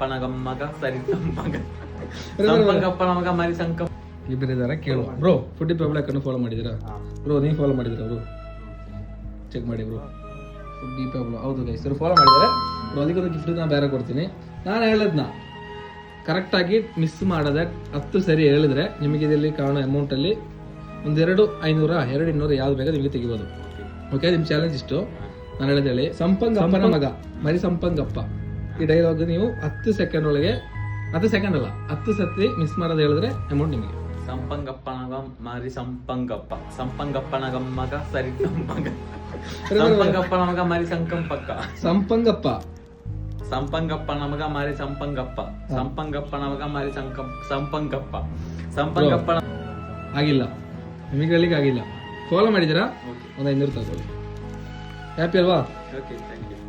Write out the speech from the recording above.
ಪಣಗಮ್ಮಗ ಸರಿ ಸಂಪಂಗಪ್ಪನ ಮಗ ಮರಿ ಸಂಕ ಇಬ್ಬರಿದ್ದಾರೆ ಕೇಳುವ. ಬ್ರೋ ಫುಡ್ ಪಬ್ಲಿಕ್ ಅನ್ನು ಫಾಲೋ ಮಾಡಿದ್ದೀರಾ ಬ್ರೋ? ನೀವು ಫಾಲೋ ಮಾಡಿದ್ದೀರಾ ಬ್ರೋ? ಚೆಕ್ ಮಾಡಿ ಬ್ರೋ. ಫುಡ್ ಪಬ್ಲಿಕ್ ಹೌದು ಗೈಸ್, ಇವರು ಫಾಲೋ ಮಾಡಿದ್ದಾರೆ ಬ್ರೋ. ಅದಕ್ಕೊಂದು ಗಿಫ್ಟ್ ನಾನು ಬೇರೆ ಕೊಡ್ತೀನಿ. ನಾನು ಹೇಳದ್ನ ಕರೆಕ್ಟಾಗಿ ಮಿಸ್ ಮಾಡದೆ 10 ಸರಿ ಹೇಳಿದ್ರೆ ನಿಮಗೆ ಇದರಲ್ಲಿ ಕಾಣೋ ಅಮೌಂಟಲ್ಲಿ ಒಂದೆರಡು 500 200 ಯಾವ್ದು ಬೇಕಾದ್ರೆ ನಿಮಗೆ ತೆಗಿಬೋದು. ಓಕೆ, ನಿಮ್ಮ ಚಾಲೆಂಜ್ ಇಷ್ಟು. ನಾನು ಹೇಳೋದು ಹೇಳಿ, ಸಂಪಂಗಪ್ಪನ ಮಗ ಮರಿ ಸಂಪಂಗಪ್ಪ. ಈ ಡೈಲಾಗ್ ನೀವು 10 ಸೆಕೆಂಡ್ ಒಳಗೆ, 10 ಸೆಕೆಂಡ್ ಅಲ್ಲ 10 ಸತಿ ಮಿಸ್ ಮಾಡೋದು ಹೇಳಿದ್ರೆ ಅಮೌಂಟ್ ನಿಮಗೆ. ಸಂಪಂಗಪ್ಪನಗ ಮರಿ ಸಂಪಂಗಪ್ಪ ಸಂಪಂಗಪ್ಪನಗ ಮಗ ಸರಿ ಸಂಪಂಗಪ್ಪನ ಮಗ ಮರಿ ಸಂಕಂಪಕ್ಕ ಸಂಪಂಗಪ್ಪ ಸಂಪಂಗಪ್ಪನ ಮಗ ಮರಿ ಸಂಪಂಗಪ್ಪ ಸಂಪಂಗಪ್ಪನ ಮಗ ಮರಿ ಸಂಪಂಗಪ್ಪ ಸಂಪಂಗಪ್ಪನ ಆಗಿಲ್ಲ, ನಿಮಗೆ ಹೇಳಿಕ್ಕೆ ಆಗಿಲ್ಲ. ಫಾಲೋ ಮಾಡಿದ್ದೀರಾ? ಒಂದು 500 ತಗೊಳ್ಳಿ. ಹ್ಯಾಪಿ ಅಲ್ವಾ? Okay, thank you.